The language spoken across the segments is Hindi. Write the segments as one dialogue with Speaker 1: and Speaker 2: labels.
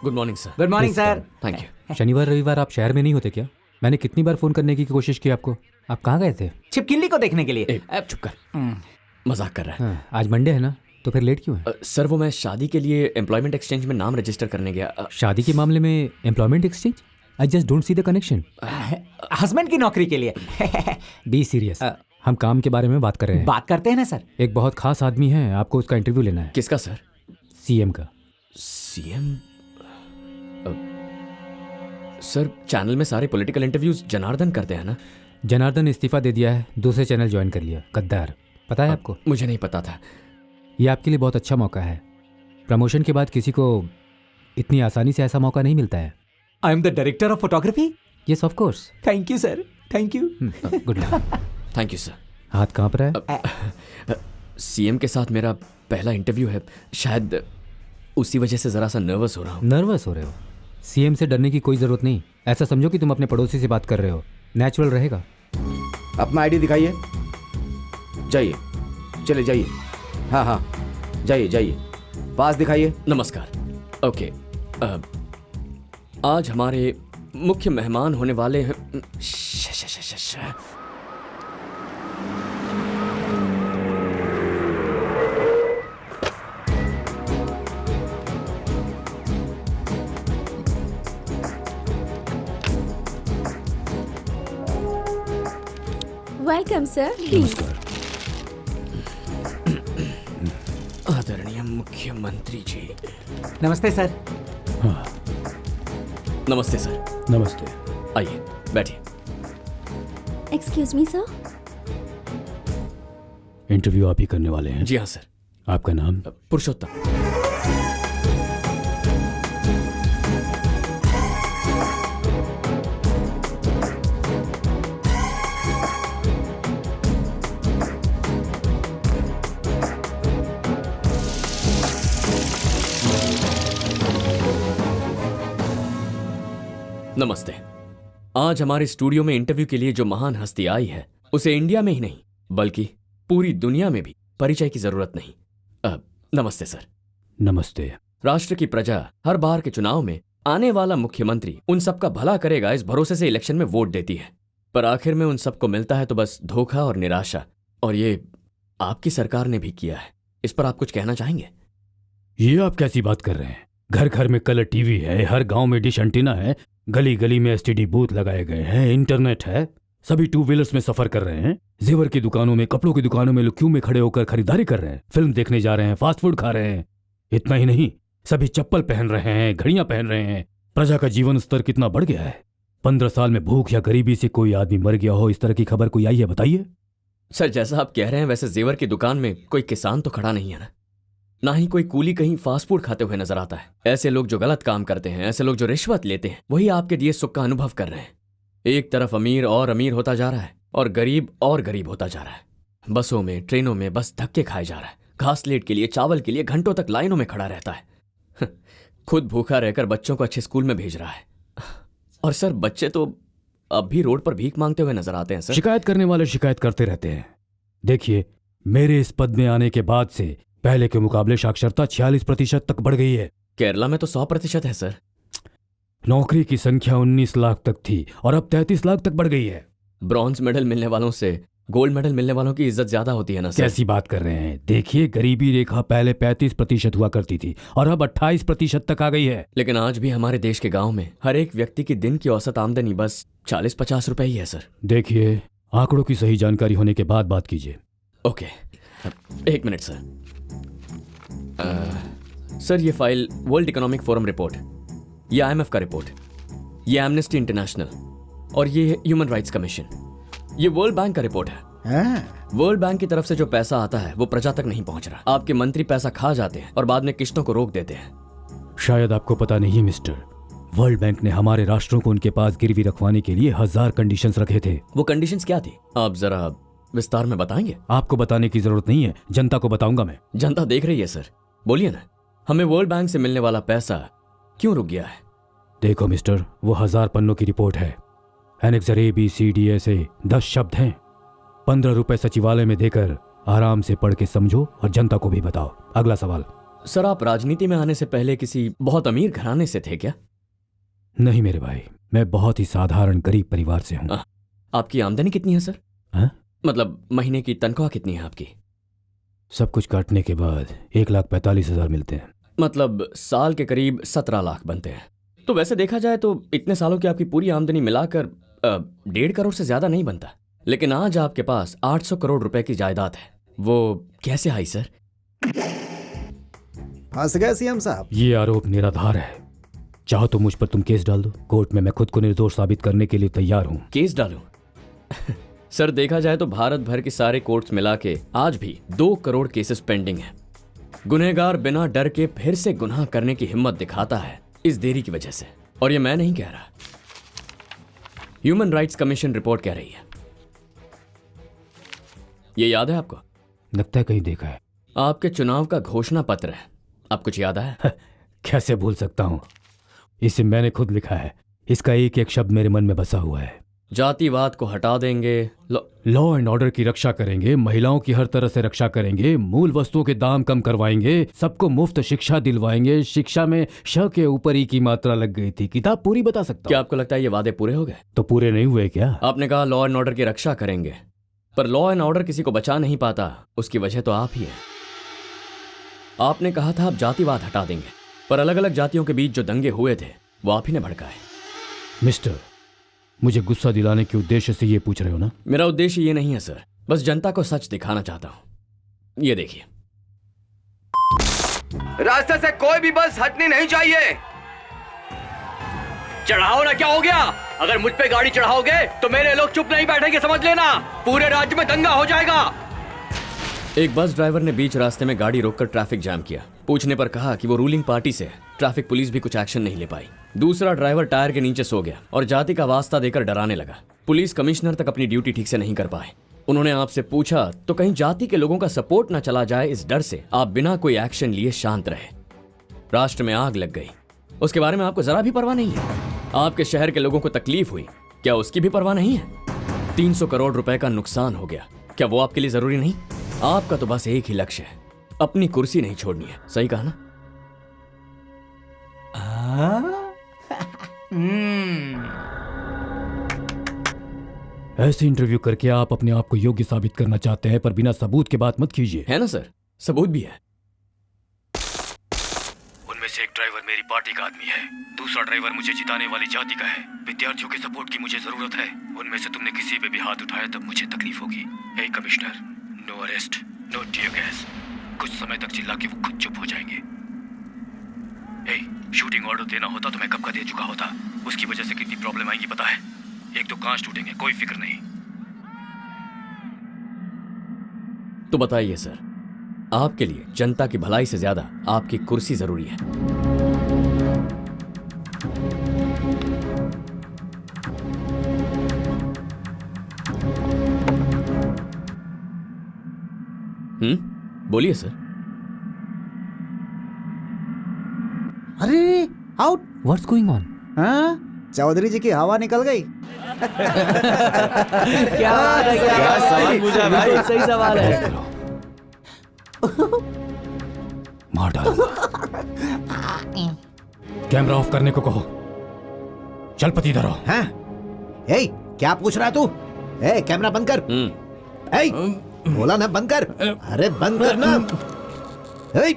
Speaker 1: Good morning sir.
Speaker 2: Good morning sir.
Speaker 1: Thank you.
Speaker 3: शनिवार रविवार आप शहर में नहीं होते क्या? मैंने कितनी बार फोन करने की कोशिश की आपको। आप कहाँ गए थे?
Speaker 2: छिपकिली को देखने के लिए।
Speaker 1: चुप कर, मजाक कर रहा है।
Speaker 3: हाँ, आज मंडे है ना, तो फिर लेट क्यों है?
Speaker 1: सर वो मैं शादी के लिए एम्प्लॉयमेंट एक्सचेंज में नाम रजिस्टर करने गया।
Speaker 3: शादी के मामले में employment exchange? I just don't see the connection.
Speaker 2: Husband की नौकरी के लिए।
Speaker 3: बी सीरियस, हम काम के बारे में बात कर रहे हैं।
Speaker 2: बात करते हैं ना सर।
Speaker 3: एक बहुत खास आदमी है, आपको उसका इंटरव्यू लेना है।
Speaker 1: किसका सर?
Speaker 3: सीएम का।
Speaker 1: सीएम? सर चैनल में सारे पॉलिटिकल इंटरव्यूज जनार्दन करते हैं ना?
Speaker 3: जनार्दन इस्तीफा दे दिया है, दूसरे चैनल ज्वाइन कर लिया। गद्दार, पता है आपको?
Speaker 1: मुझे नहीं पता था।
Speaker 3: ये आपके लिए बहुत अच्छा मौका है। प्रमोशन के बाद किसी को इतनी आसानी से ऐसा मौका नहीं मिलता है।
Speaker 2: I am the director of photography.
Speaker 3: Yes of course.
Speaker 2: Thank you sir, thank you.
Speaker 3: Good luck.
Speaker 1: Thank you sir.
Speaker 3: हाथ कहाँ पर है?
Speaker 1: सीएम के साथ मेरा पहला इंटरव्यू है, शायद उसी वजह से जरा सा नर्वस हो रहा हूँ।
Speaker 3: नर्वस हो रहे हो? सीएम से डरने की कोई जरूरत नहीं। ऐसा समझो कि तुम अपने पड़ोसी से बात कर रहे हो, नेचुरल रहेगा।
Speaker 4: अपना आईडी दिखाइए। जाइए, चले जाइए। हाँ हाँ, जाइए जाइए। पास दिखाइए।
Speaker 1: नमस्कार। ओके, आज हमारे मुख्य मेहमान होने वाले हैं।
Speaker 5: Welcome sir.
Speaker 1: नमस्कार। आदरणीय मुख्यमंत्री जी।
Speaker 2: नमस्ते सर।
Speaker 1: नमस्ते सर।
Speaker 3: नमस्ते।
Speaker 1: आइए बैठिए।
Speaker 5: Excuse me sir.
Speaker 3: इंटरव्यू आप ही करने वाले हैं?
Speaker 1: जी हाँ सर।
Speaker 3: आपका नाम?
Speaker 1: पुरुषोत्तम। नमस्ते। आज हमारे स्टूडियो में इंटरव्यू के लिए जो महान हस्ती आई है उसे इंडिया में ही नहीं बल्कि पूरी दुनिया में भी परिचय की जरूरत नहीं। नमस्ते सर।
Speaker 3: नमस्ते।
Speaker 1: राष्ट्र की प्रजा हर बार के चुनाव में आने वाला मुख्यमंत्री उन सबका भला करेगा इस भरोसे से इलेक्शन में वोट देती है, पर आखिर में उन सबको मिलता है तो बस धोखा और निराशा। और ये आपकी सरकार ने भी किया है। इस पर आप कुछ कहना चाहेंगे?
Speaker 6: ये आप कैसी बात कर रहे हैं? घर घर में कलर टीवी है, हर गांव में डिश एंटीना है, गली गली में एसटीडी बूथ लगाए गए हैं, इंटरनेट है, सभी टू व्हीलर्स में सफर कर रहे हैं, जेवर की दुकानों में, कपड़ों की दुकानों में लोग क्यू में खड़े होकर खरीदारी कर रहे हैं, फिल्म देखने जा रहे हैं, फास्ट फूड खा रहे हैं। इतना ही नहीं, सभी चप्पल पहन रहे हैं, घड़ियां पहन रहे हैं। प्रजा का जीवन स्तर कितना बढ़ गया है। 15 साल में भूख या गरीबी से कोई आदमी मर गया हो, इस तरह की खबर कोई आई है? बताइए।
Speaker 1: सर जैसा आप कह रहे हैं वैसे जेवर की दुकान में कोई किसान तो खड़ा नहीं है ना ही कोई कूली कहीं फास्ट फूड खाते हुए नजर आता है। ऐसे लोग जो गलत काम करते हैं, ऐसे लोग जो रिश्वत लेते हैं, वही आपके दिए सुख का अनुभव कर रहे हैं। एक तरफ अमीर और अमीर होता जा रहा है और गरीब होता जा रहा है। बसों में, ट्रेनों में बस धक्के खाए जा रहा है। घासलेट के लिए, चावल के लिए घंटों तक लाइनों में खड़ा रहता है। खुद भूखा रहकर बच्चों को अच्छे स्कूल में भेज रहा है। और सर बच्चे तो अब भी रोड पर भीख मांगते हुए नजर आते हैं सर।
Speaker 6: शिकायत करने वाले शिकायत करते रहते हैं। देखिए, मेरे इस पद में आने के बाद से पहले के मुकाबले साक्षरता 46% तक बढ़ गई है।
Speaker 1: केरला में तो 100% है सर।
Speaker 6: नौकरी की संख्या 19 लाख तक थी और अब 33 लाख तक बढ़ गई है।
Speaker 1: ब्रॉन्ज मेडल मिलने वालों से गोल्ड मेडल मिलने वालों की इज्जत ज्यादा होती है ना सर।
Speaker 6: कैसी बात कर रहे हैं? देखिए, गरीबी रेखा पहले 35% हुआ करती थी और अब 28% तक आ गई है।
Speaker 1: लेकिन आज भी हमारे देश के गांव में हर एक व्यक्ति की दिन की औसत आमदनी बस 40-50 रुपए ही है सर।
Speaker 6: देखिए, आंकड़ों की सही जानकारी होने के बाद बात कीजिए।
Speaker 1: ओके, एक मिनट सर। सर ये file world economic forum report, ये IMF का रिपोर्ट, ये एमनेस्टी इंटरनेशनल और ये ह्यूमन राइट्स कमीशन, ये वर्ल्ड बैंक का रिपोर्ट है। वर्ल्ड बैंक की तरफ से जो पैसा आता है वो प्रजा तक नहीं पहुंच रहा। आपके मंत्री पैसा खा जाते हैं और बाद में किश्तों को रोक देते हैं।
Speaker 6: शायद आपको पता नहीं मिस्टर, वर्ल्ड बैंक ने हमारे राष्ट्रों को उनके पास गिरवी रखवाने के लिए 1000 कंडीशंस रखे थे।
Speaker 1: वो कंडीशंस क्या थी? आप जरा विस्तार में बताएंगे?
Speaker 6: आपको बताने की जरूरत नहीं है, जनता को बताऊंगा मैं।
Speaker 1: जनता देख रही है सर, बोलिए ना। हमें वर्ल्ड बैंक से मिलने वाला पैसा क्यों रुक गया है?
Speaker 6: देखो मिस्टर, वो 1000 पन्नों की रिपोर्ट है। एनेक्सर ABCDSA 10 शब्द हैं। 15 रुपए सचिवालय में देकर आराम से पढ़ के समझो और जनता को भी बताओ। अगला सवाल।
Speaker 1: सर, आप राजनीति में आने से पहले किसी बहुत अमीर घराने से थे क्या?
Speaker 6: नहीं मेरे भाई, मैं बहुत ही साधारण गरीब परिवार से हूँ।
Speaker 1: आपकी आमदनी कितनी है सर?
Speaker 6: हाँ?
Speaker 1: मतलब महीने की तनख्वाह कितनी है आपकी?
Speaker 6: सब कुछ काटने के बाद 1,45,000 मिलते हैं।
Speaker 1: मतलब साल के करीब 17 लाख बनते हैं। तो वैसे देखा जाए तो इतने सालों की आपकी पूरी आमदनी मिलाकर 1.5 करोड़ से ज्यादा नहीं बनता। लेकिन आज आपके पास 800 करोड़ रुपए की जायदाद है। वो कैसे आई सर?
Speaker 7: फंस गए सीएम साहब।
Speaker 6: ये आरोप निराधार है। चाहो तो मुझ पर तुम केस डाल दो। कोर्ट में मैं खुद को निर्दोष साबित करने के लिए तैयार हूँ।
Speaker 1: केस डालूं? सर, देखा जाए तो भारत भर के सारे कोर्ट्स मिला के आज भी 2 करोड़ केसेस पेंडिंग हैं। गुनहगार बिना डर के फिर से गुनाह करने की हिम्मत दिखाता है इस देरी की वजह से। और ये मैं नहीं कह रहा, ह्यूमन राइट्स कमीशन रिपोर्ट कह रही है। ये याद है आपको?
Speaker 6: लगता है कहीं देखा है।
Speaker 1: आपके चुनाव का घोषणा पत्र है। आप कुछ याद आया?
Speaker 6: कैसे भूल सकता हूँ, इसे मैंने खुद लिखा है। इसका एक एक शब्द मेरे मन में बसा हुआ है।
Speaker 1: जातिवाद को हटा देंगे,
Speaker 6: लॉ एंड ऑर्डर की रक्षा करेंगे, महिलाओं की हर तरह से रक्षा करेंगे, मूल वस्तुओं के दाम कम करवाएंगे, सबको मुफ्त शिक्षा दिलवाएंगे। शिक्षा में श के ऊपर ही की मात्रा लग गई थी। किताब पूरी बता सकता
Speaker 1: क्या
Speaker 6: हूं।
Speaker 1: आपको लगता है ये वादे पूरे हो गए?
Speaker 6: तो पूरे नहीं हुए क्या?
Speaker 1: आपने कहा लॉ एंड ऑर्डर की रक्षा करेंगे, पर लॉ एंड ऑर्डर किसी को बचा नहीं पाता, उसकी वजह तो आप ही है। आपने कहा था आप जातिवाद हटा देंगे, पर अलग अलग जातियों के बीच जो दंगे हुए थे वो आप ही ने भड़काए।
Speaker 6: मिस्टर, मुझे गुस्सा दिलाने के उद्देश्य से ये पूछ रहे हो ना?
Speaker 1: मेरा उद्देश्य ये नहीं है सर, बस जनता को सच दिखाना चाहता हूं। ये देखिए,
Speaker 8: रास्ते से कोई भी बस हटनी नहीं चाहिए। चढ़ाओ ना, क्या हो गया? अगर मुझ पे गाड़ी चढ़ाओगे तो मेरे लोग चुप नहीं बैठेंगे, समझ लेना। पूरे राज्य में दंगा हो जाएगा।
Speaker 1: एक बस ड्राइवर ने बीच रास्ते में गाड़ी रोककर ट्रैफिक जाम किया। पूछने पर कहा कि वो रूलिंग पार्टी से है। ट्रैफिक पुलिस भी कुछ एक्शन नहीं ले पाई। दूसरा ड्राइवर टायर के नीचे सो गया और जाति का वास्ता देकर डराने लगा। पुलिस कमिश्नर तक अपनी ड्यूटी ठीक से नहीं कर पाए। उन्होंने आपसे पूछा तो कहीं जाति के लोगों का सपोर्ट न चला जाए, इस डर से आप बिना कोई एक्शन लिए शांत रहे। राष्ट्र में आग लग गई, उसके बारे में आपको जरा भी परवाह नहीं है। आपके शहर के लोगों को तकलीफ हुई, क्या उसकी भी परवाह नहीं है? 300 करोड़ रुपए का नुकसान हो गया, क्या वो आपके लिए जरूरी नहीं? आपका तो बस एक ही लक्ष्य है, अपनी कुर्सी नहीं छोड़नी है। सही कहा ना?
Speaker 6: ऐसे इंटरव्यू करके आप अपने आप को योग्य साबित करना चाहते हैं, पर बिना सबूत के बात मत कीजिए।
Speaker 1: है ना सर, सबूत भी है।
Speaker 6: उनमें से एक ड्राइवर मेरी पार्टी का आदमी है, दूसरा ड्राइवर मुझे जिताने वाली जाति का है। विद्यार्थियों के सपोर्ट की मुझे जरूरत है। उनमें से तुमने किसी पे भी हाथ उठाया तब मुझे तकलीफ होगी। Hey commissioner, no arrest, no tear gas. कुछ समय तक चिल्ला के वो खुद चुप हो जाएंगे। हे, शूटिंग ऑर्डर देना होता तो मैं कब का दे चुका होता। उसकी वजह से कितनी प्रॉब्लम आएगी पता है? 1-2 कांच टूटेंगे, कोई फिक्र नहीं।
Speaker 1: तो बताइए सर, आपके लिए जनता की भलाई से ज्यादा आपकी कुर्सी जरूरी है? बोलिए सर।
Speaker 7: अरे आउट।
Speaker 3: What's going on?
Speaker 7: हाँ, चौधरी जी की हवा निकल गई।
Speaker 2: क्या सवाल पूछा भाई? सही सवाल है।
Speaker 6: मार डालूंगा। कैमरा ऑफ करने को कहो। चल पति इधर आओ।
Speaker 7: हाँ? ए, क्या पूछ रहा है तू? ए, कैमरा बंद कर। ए, बोला ना बंद कर। अरे बंद कर ना। ए,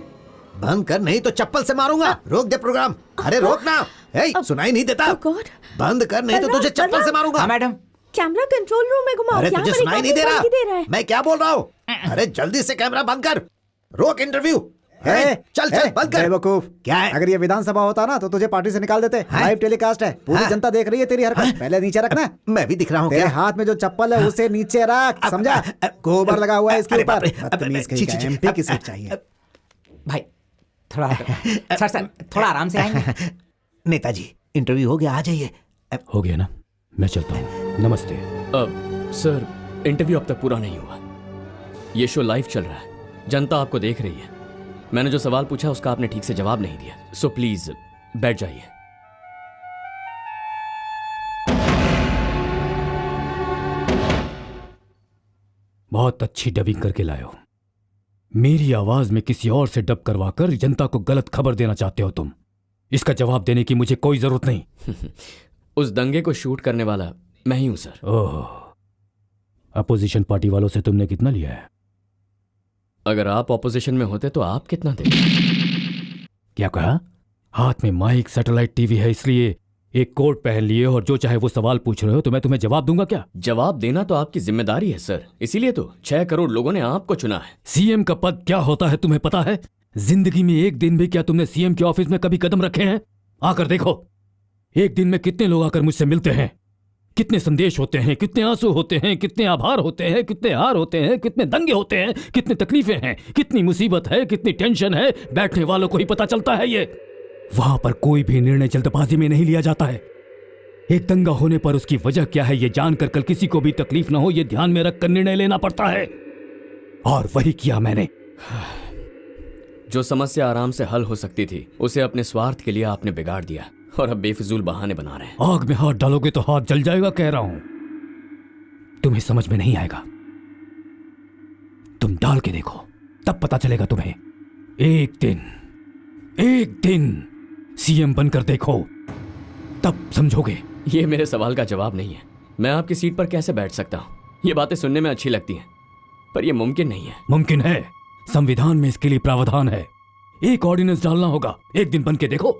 Speaker 7: बंद कर, नहीं तो चप्पल से मारूंगा। रोक दे प्रोग्राम। अरे रोक ना। ए, सुनाई नहीं देता?
Speaker 5: Oh God!
Speaker 7: बंद कर, नहीं तो तुझे चप्पल से मारूंगा।
Speaker 2: हाँ मैडम।
Speaker 5: कैमरा कंट्रोल रूम में घुमाओ।
Speaker 7: अरे
Speaker 5: क्या
Speaker 7: तुझे
Speaker 5: हमारी
Speaker 7: सुनाई नहीं
Speaker 5: गाड़ी
Speaker 7: दे
Speaker 5: धमकी
Speaker 7: रहा? मैं क्या बोल रहा हूँ? अरे जल्दी से कैमरा बंद कर। रोक इंटरव्यू। चल चल बंद कर।
Speaker 9: बेवकूफ,
Speaker 7: क्या है?
Speaker 9: अगर ये विधानसभा होता ना तो तुझे पार्टी से निकाल देते। लाइव टेलीकास्ट है, पूरी जनता देख रही है तेरी हरकत। पहले नीचे रखना।
Speaker 7: मैं भी दिख रहा हूँ
Speaker 9: तेरे
Speaker 7: क्या?
Speaker 9: हाथ में जो चप्पल है उसे नीचे रख, समझा? गोबर लगा हुआ है इसके
Speaker 7: अरे
Speaker 9: ऊपर।
Speaker 7: बाप रे,
Speaker 9: बदतमीज कहीं का,
Speaker 7: छी, छी,
Speaker 9: MP की सीट चाहिए।
Speaker 2: भाई थोड़ा सर थोड़ा आराम से आएंगे।
Speaker 7: नेताजी, इंटरव्यू हो गया, आ जाइए।
Speaker 6: हो गया ना, मैं चलता हूँ। नमस्ते।
Speaker 1: सर, इंटरव्यू अब तक पूरा नहीं हुआ। ये शो लाइव चल रहा है, जनता आपको देख रही है। मैंने जो सवाल पूछा उसका आपने ठीक से जवाब नहीं दिया, सो प्लीज बैठ जाइए।
Speaker 6: बहुत अच्छी डबिंग करके लाए हो। मेरी आवाज में किसी और से डब करवाकर जनता को गलत खबर देना चाहते हो तुम। इसका जवाब देने की मुझे कोई जरूरत नहीं।
Speaker 1: उस दंगे को शूट करने वाला मैं ही हूं सर।
Speaker 6: ओह, अपोजिशन पार्टी वालों से तुमने कितना लिया है?
Speaker 1: अगर आप ऑपोजिशन में होते तो आप कितना देते?
Speaker 6: क्या कहा? हाथ में माइक, सैटेलाइट टीवी है, इसलिए एक कोट पहन लिए और जो चाहे वो सवाल पूछ रहे हो तो मैं तुम्हें जवाब दूंगा क्या?
Speaker 1: जवाब देना तो आपकी जिम्मेदारी है सर, इसीलिए तो 6 करोड़ लोगों ने आपको चुना है।
Speaker 6: सीएम का पद क्या होता है तुम्हें पता है? जिंदगी में एक दिन भी क्या तुमने सीएम के ऑफिस में कभी कदम रखे हैं? आकर देखो, एक दिन में कितने लोग आकर मुझसे मिलते हैं, कितने संदेश होते हैं, कितने आंसू होते हैं, कितने आभार होते हैं, कितने हार होते हैं, कितने दंगे होते हैं, कितनी तकलीफें हैं, कितनी मुसीबत है, कितनी टेंशन है, बैठने वालों को ही पता चलता है। ये वहां पर कोई भी निर्णय जल्दबाजी में नहीं लिया जाता है। एक दंगा होने पर उसकी वजह क्या है ये जानकर कल किसी को भी तकलीफ ना हो, ये ध्यान में रखकर निर्णय लेना पड़ता है, और वही किया मैंने।
Speaker 1: जो समस्या आराम से हल हो सकती थी उसे अपने स्वार्थ के लिए आपने बिगाड़ दिया, और अब बेफिजूल बहाने बना रहे हैं।
Speaker 6: आग में हाथ डालोगे तो हाथ जल जाएगा, कह रहा हूं। तुम्हें समझ में नहीं आएगा, तुम डाल के देखो, तब पता चलेगा तुम्हें। एक दिन सीएम बनकर देखो, तब समझोगे।
Speaker 1: ये मेरे सवाल का जवाब नहीं है। मैं आपकी सीट पर कैसे बैठ सकता हूँ? ये बातें सुनने में अच्छी लगती हैं, पर यह मुमकिन नहीं है।
Speaker 6: मुमकिन है, संविधान में इसके लिए प्रावधान है। एक ऑर्डिनेंस डालना होगा। एक दिन बन के देखो।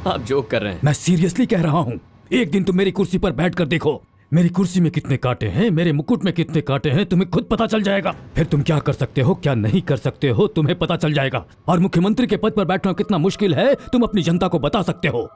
Speaker 1: आप जोक कर रहे हैं।
Speaker 6: मैं सीरियसली कह रहा हूं। एक दिन तुम मेरी कुर्सी पर बैठकर देखो, मेरी कुर्सी में कितने कांटे हैं, मेरे मुकुट में कितने कांटे हैं, तुम्हें खुद पता चल जाएगा। फिर तुम क्या कर सकते हो, क्या नहीं कर सकते हो, तुम्हें पता चल जाएगा। और मुख्यमंत्री के पद पर बैठना कितना मुश्किल है, तुम अपनी जनता को बता सकते हो।